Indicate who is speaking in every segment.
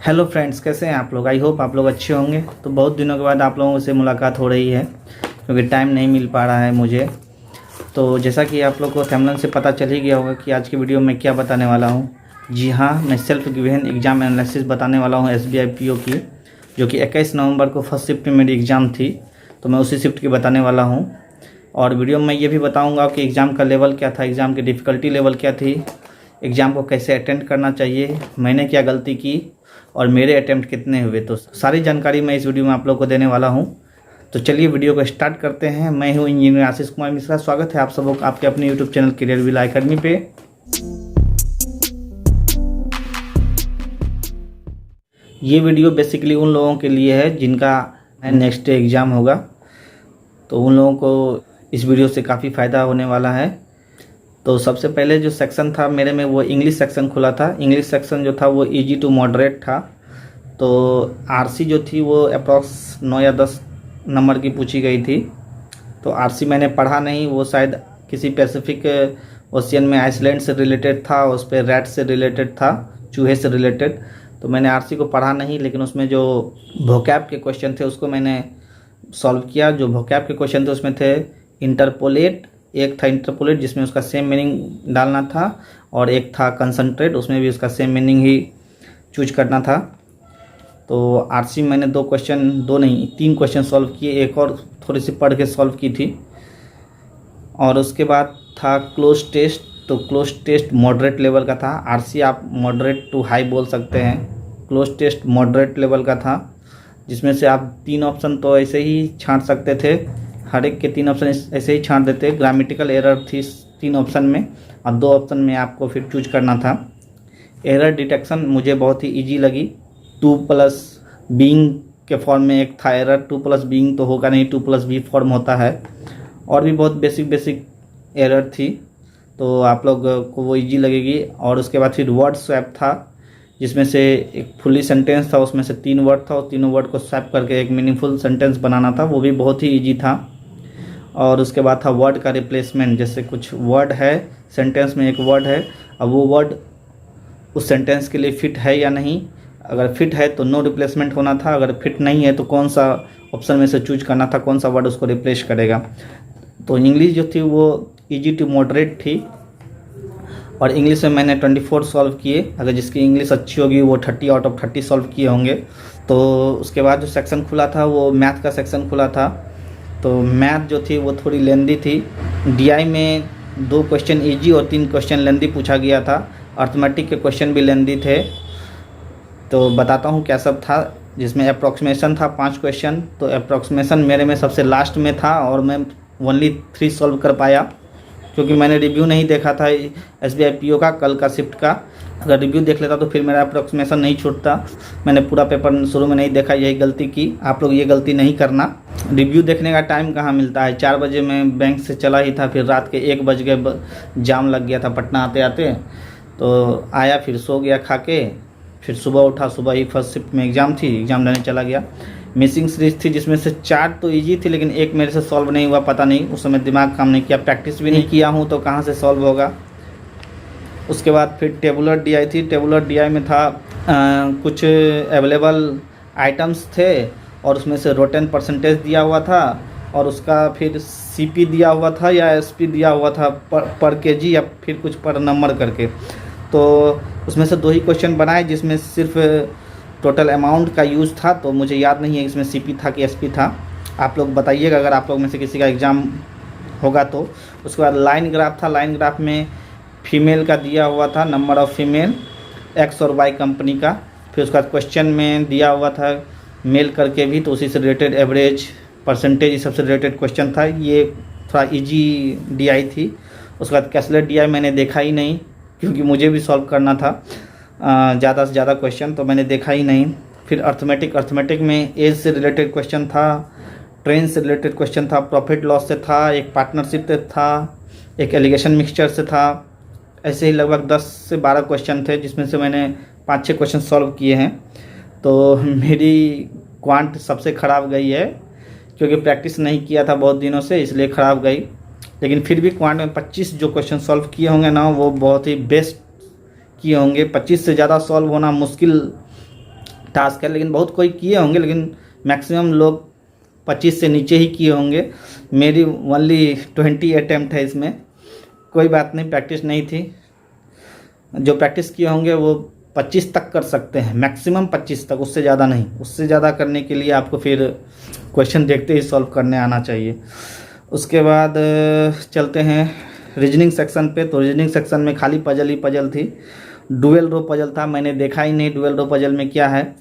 Speaker 1: Hello friends, कैसे हैं आप लोग। आई होप आप लोग अच्छे होंगे। तो बहुत दिनों के बाद आप लोगों से मुलाकात हो रही है क्योंकि टाइम नहीं मिल पा रहा है मुझे। तो जैसा कि आप लोग को थंबनेल से पता चल ही गया होगा कि आज की वीडियो में क्या बताने वाला हूं। जी हाँ, मैं सेल्फ गिवन एग्ज़ाम एनालिसिस बताने वाला हूं SBI PO की, जो कि 21 नवंबर को फर्स्ट शिफ्ट में मेरी एग्ज़ाम थी। तो मैं उसी शिफ्ट की बताने वाला हूँ। और वीडियो में ये भी बताऊँगा कि एग्ज़ाम का लेवल क्या था, एग्ज़ाम की डिफ़िकल्टी लेवल क्या थी, एग्ज़ाम को कैसे अटेंड करना चाहिए, मैंने क्या गलती की और मेरे अटेम्प्ट कितने हुए। तो सारी जानकारी मैं इस वीडियो में आप लोग को देने वाला हूं। तो चलिए वीडियो को स्टार्ट करते हैं। मैं हूं इंजीनियर आशीष कुमार मिश्रा। स्वागत है आप सबों का आपके अपने YouTube channel career villa academy पे। ये वीडियो बेसिकली उन लोगों के लिए है जिनका नेक्स्ट डे एग्ज़ाम होगा। तो उन लोगों को इस वीडियो से काफ़ी फ़ायदा होने वाला है। तो सबसे पहले जो सेक्शन था मेरे में, वो इंग्लिश सेक्शन खुला था। इंग्लिश सेक्शन जो था वो इजी टू मॉडरेट था। तो आरसी जो थी वो अप्रॉक्स 9 या 10 नंबर की पूछी गई थी। तो आरसी मैंने पढ़ा नहीं, वो शायद किसी पैसिफिक ओशियन में आइसलैंड से रिलेटेड था, उस पर रैट से रिलेटेड था, चूहे से रिलेटेड। तो मैंने आरसी को पढ़ा नहीं, लेकिन उसमें जो वोकैब के क्वेश्चन थे उसको मैंने सॉल्व किया। जो वोकैब के क्वेश्चन थे उसमें थे इंटरपोलेट, एक था इंटरपोलेट जिसमें उसका सेम मीनिंग डालना था, और एक था कंसंट्रेट, उसमें भी उसका सेम मीनिंग ही चूज करना था। तो आरसी मैंने 3 क्वेश्चन सॉल्व किए, एक और थोड़ी सी पढ़ के सॉल्व की थी। और उसके बाद था क्लोज टेस्ट। तो क्लोज टेस्ट मॉडरेट लेवल का था। आरसी आप मॉडरेट टू हाई बोल सकते हैं, क्लोज टेस्ट मॉडरेट लेवल का था, जिसमें से आप 3 ऑप्शन तो ऐसे ही छांट सकते थे। हर एक के 3 ऑप्शन ऐसे ही छांट देते। ग्रामेटिकल एरर थी 3 ऑप्शन में, और 2 ऑप्शन में आपको फिर चूज करना था। एरर डिटेक्शन मुझे बहुत ही इजी लगी। 2 प्लस बीइंग के फॉर्म में एक था एरर, 2 प्लस बीइंग तो होगा नहीं, 2 प्लस बी फॉर्म होता है। और भी बहुत बेसिक एरर थी, तो आप लोग को वो इजी लगेगी। और उसके बाद फिर वर्ड स्वैप था, जिसमें से एक फुली सेंटेंस था, उसमें से 3 वर्ड था, और तीनों वर्ड को स्वैप करके एक मीनिंगफुल सेंटेंस बनाना था। वो भी बहुत ही ईजी था। और उसके बाद था वर्ड का रिप्लेसमेंट। जैसे कुछ वर्ड है सेंटेंस में, एक वर्ड है, अब वो वर्ड उस सेंटेंस के लिए फिट है या नहीं। अगर फिट है तो नो रिप्लेसमेंट होना था, अगर फिट नहीं है तो कौन सा ऑप्शन में से चूज करना था, कौन सा वर्ड उसको रिप्लेस करेगा। तो इंग्लिश जो थी वो इजी टू मॉडरेट थी, और इंग्लिश में मैंने 24 सॉल्व किए। अगर जिसकी इंग्लिश अच्छी होगी वो 30 आउट ऑफ 30 सॉल्व किए होंगे। तो उसके बाद जो सेक्शन खुला था वो मैथ का सेक्शन खुला था। तो मैथ जो थी वो थोड़ी लेंदी थी। डीआई में 2 क्वेश्चन इजी और 3 क्वेश्चन लेंदी पूछा गया था। अर्थमेटिक के क्वेश्चन भी लेंदी थे। तो बताता हूँ क्या सब था। जिसमें अप्रॉक्सीमेशन था 5 क्वेश्चन। तो अप्रॉक्सीमेशन मेरे में सबसे लास्ट में था, और मैं ओनली 3 सॉल्व कर पाया, क्योंकि मैंने रिव्यू नहीं देखा था SBI PO का कल का शिफ्ट का। अगर रिव्यू देख लेता तो फिर मेरा अप्रॉक्सीमेशन नहीं छूटता। मैंने पूरा पेपर शुरू में नहीं देखा, यही गलती की। आप लोग ये गलती नहीं करना। रिव्यू देखने का टाइम कहाँ मिलता है। 4 बजे मैं बैंक से चला ही था, फिर रात के 1 बज गए, जाम लग गया था पटना आते आते। तो आया, फिर सो गया खा के, फिर सुबह उठा, सुबह ही फर्स्ट शिफ्ट में एग्ज़ाम थी, एग्ज़ाम देने चला गया। मिसिंग सीरीज थी जिसमें से 4 तो इजी थी, लेकिन एक मेरे से सॉल्व नहीं हुआ। पता नहीं, उस समय दिमाग काम नहीं किया, प्रैक्टिस भी नहीं किया हूँ, तो कहाँ से सॉल्व होगा। उसके बाद फिर टेबुलर डीआई थी। टेबुलर डीआई में था कुछ अवेलेबल आइटम्स थे, और उसमें से रोटेन परसेंटेज दिया हुआ था, और उसका फिर सीपी दिया हुआ था या एसपी दिया हुआ था पर केजी, या फिर कुछ पर नंबर करके। तो उसमें से 2 ही क्वेश्चन बनाए, जिसमें सिर्फ टोटल अमाउंट का यूज़ था। तो मुझे याद नहीं है इसमें सीपी था कि एसपी था। आप लोग बताइएगा अगर आप लोग में से किसी का एग्ज़ाम होगा तो। उसके बाद लाइन ग्राफ था। लाइन ग्राफ में फीमेल का दिया हुआ था, नंबर ऑफ़ फीमेल एक्स और वाई कंपनी का। फिर उसके बाद क्वेश्चन में दिया हुआ था मेल करके भी, तो उसी से रिलेटेड एवरेज परसेंटेज, इस सबसे रिलेटेड क्वेश्चन था। ये थोड़ा इजी डीआई थी। उसके बाद कैलकुलेट डीआई मैंने देखा ही नहीं, क्योंकि मुझे भी सॉल्व करना था ज़्यादा से ज़्यादा क्वेश्चन, तो मैंने देखा ही नहीं। फिर अर्थमेटिक में एज से रिलेटेड क्वेश्चन था, ट्रेन से रिलेटेड क्वेश्चन था, प्रॉफिट लॉस से था, एक पार्टनरशिप से था, एक एलिगेशन मिक्सचर से था। ऐसे ही लगभग 10 से 12 क्वेश्चन थे, जिसमें से मैंने 5-6 क्वेश्चन सॉल्व किए हैं। तो मेरी क्वांट सबसे ख़राब गई है, क्योंकि प्रैक्टिस नहीं किया था बहुत दिनों से, इसलिए ख़राब गई। लेकिन फिर भी क्वांट में 25 जो क्वेश्चन सॉल्व किए होंगे ना, वो बहुत ही बेस्ट किए होंगे। 25 से ज़्यादा सॉल्व होना मुश्किल टास्क है, लेकिन बहुत कोई किए होंगे, लेकिन मैक्सिमम लोग 25 से नीचे ही किए होंगे। मेरी ओनली 20 अटैम्प्ट है इसमें। कोई बात नहीं, प्रैक्टिस नहीं थी। जो प्रैक्टिस किए होंगे वो 25 तक कर सकते हैं, मैक्सिमम 25 तक, उससे ज़्यादा नहीं। उससे ज़्यादा करने के लिए आपको फिर क्वेश्चन देखते ही सॉल्व करने आना चाहिए। उसके बाद चलते हैं रीजनिंग सेक्शन पे। तो रीजनिंग सेक्शन में खाली पजल ही पजल थी। डुअल रो पजल था, मैंने देखा ही नहीं डुअल रो पजल में क्या है।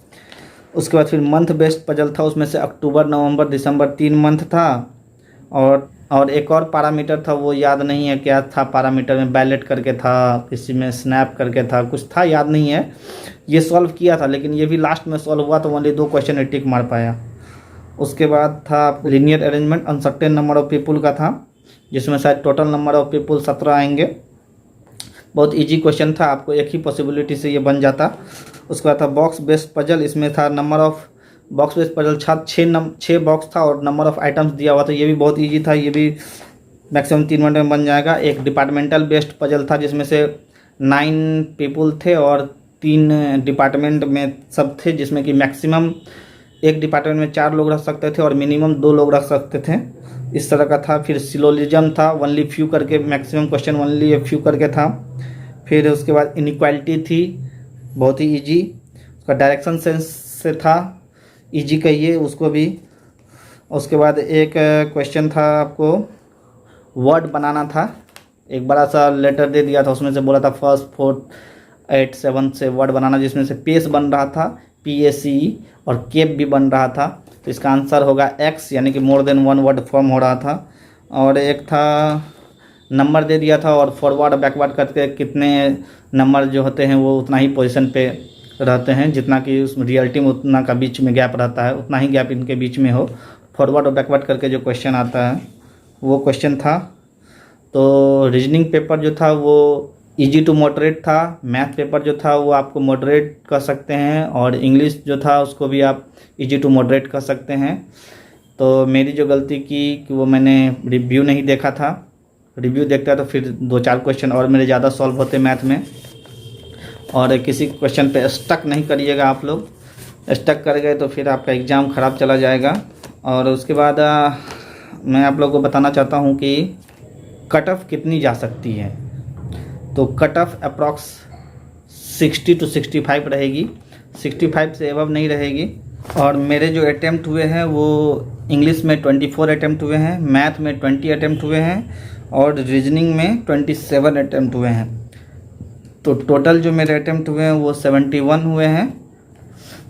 Speaker 1: उसके बाद फिर मंथ बेस्ड पजल था, उसमें से अक्टूबर, नवंबर, दिसंबर 3 मंथ था। और एक और पैरामीटर था, वो याद नहीं है क्या था पैरामीटर में, बैलेट करके था, किसी में स्नैप करके था, कुछ था, याद नहीं है। ये सॉल्व किया था, लेकिन ये भी लास्ट में सॉल्व हुआ तो ओनली 2 क्वेश्चन ही टिक मार पाया। उसके बाद था linear arrangement uncertain number of people का था, जिसमें शायद टोटल नंबर ऑफ पीपुल 17 आएंगे। बहुत इजी क्वेश्चन था, आपको एक ही पॉसिबिलिटी से ये बन जाता। उसके बाद था बॉक्स बेस्ड पजल, इसमें था number of box based puzzle 6 box था और नंबर ऑफ आइटम्स दिया हुआ था। ये भी बहुत इजी था, ये भी मैक्सिमम 3 मिनट में बन जाएगा। एक डिपार्टमेंटल बेस्ड पजल था, जिसमें से 9 पीपुल थे और 3 डिपार्टमेंट में सब थे, जिसमें कि मैक्सिमम एक डिपार्टमेंट में 4 लोग रख सकते थे और मिनिमम 2 लोग रख सकते थे, इस तरह का था। फिर सिलोजिज्म था, ओनली फ्यू करके, मैक्सिमम क्वेश्चन ओनली फ्यू करके था। फिर उसके बाद इनइक्वालिटी थी, बहुत ही इजी। उसका डायरेक्शन सेंस से था, इजी कहिए उसको भी। उसके बाद एक क्वेश्चन था, आपको वर्ड बनाना था। एक बड़ा सा लेटर दे दिया था, उसमें से बोला था फर्स्ट, फोर्थ, 8, 7 से वर्ड बनाना, जिसमें से पेस बन रहा था, PACE, और केप भी बन रहा था। तो इसका आंसर होगा X, यानी कि मोर देन 1 वर्ड फॉर्म हो रहा था। और एक था नंबर दे दिया था और फॉरवर्ड बैकवर्ड करके कितने नंबर जो होते हैं वो उतना ही पोजीशन पे रहते हैं, जितना कि उस रियलिटी में उतना का बीच में गैप रहता है, उतना ही गैप इनके बीच में हो। फॉरवर्ड और बैकवर्ड करके जो क्वेश्चन आता है वो क्वेश्चन था। तो रीजनिंग पेपर जो था वो इजी टू मॉडरेट था। मैथ पेपर जो था वो आपको मॉडरेट कर सकते हैं, और इंग्लिश जो था उसको भी आप इजी टू मॉडरेट कर सकते हैं। तो मेरी जो गलती की कि वो मैंने रिव्यू नहीं देखा था। रिव्यू देखता तो फिर 2-4 क्वेश्चन और मेरे ज़्यादा सॉल्व होते मैथ में। और किसी क्वेश्चन पे स्टक नहीं करिएगा आप लोग, स्टक कर गए तो फिर आपका एग्ज़ाम ख़राब चला जाएगा। और उसके बाद मैं आप लोगों को बताना चाहता हूँ कि कट ऑफ कितनी जा सकती है। तो कट ऑफ अप्रॉक्स 60 to 65 रहेगी, 65 से एबव नहीं रहेगी। और मेरे जो अटैम्प्ट हुए हैं वो इंग्लिश में 24 अटैम्प्ट हुए हैं, मैथ में 20 अटैम्प्ट हुए हैं, और रीजनिंग में 27 अटैम्प्ट हुए हैं। तो टोटल जो मेरे अटैम्प्ट हुए हैं वो 71 हुए हैं।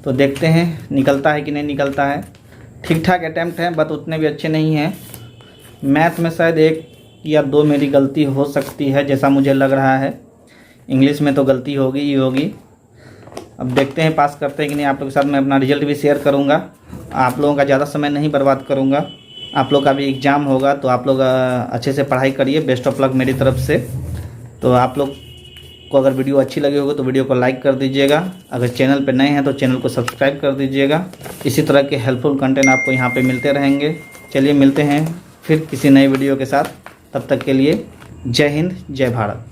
Speaker 1: तो देखते हैं निकलता है कि नहीं निकलता है। ठीक ठाक अटैम्प्ट हैं, बट उतने भी अच्छे नहीं हैं। मैथ में शायद 1 या 2 मेरी गलती हो सकती है, जैसा मुझे लग रहा है। इंग्लिश में तो गलती होगी ही होगी। अब देखते हैं पास करते हैं कि नहीं। आप लोगों के साथ मैं अपना रिजल्ट भी शेयर करूंगा। आप लोगों का ज़्यादा समय नहीं बर्बाद करूंगा। आप लोग का भी एग्ज़ाम होगा, तो आप लोग अच्छे से पढ़ाई करिए। बेस्ट ऑफ लक मेरी तरफ से। तो आप लोग को अगर वीडियो अच्छी लगी होगी तो वीडियो को लाइक कर दीजिएगा। अगर चैनल पर नए हैं तो चैनल को सब्सक्राइब कर दीजिएगा। इसी तरह के हेल्पफुल कंटेंट आपको यहाँ पे मिलते रहेंगे। चलिए मिलते हैं फिर किसी नए वीडियो के साथ। तब तक के लिए जय हिंद, जय भारत।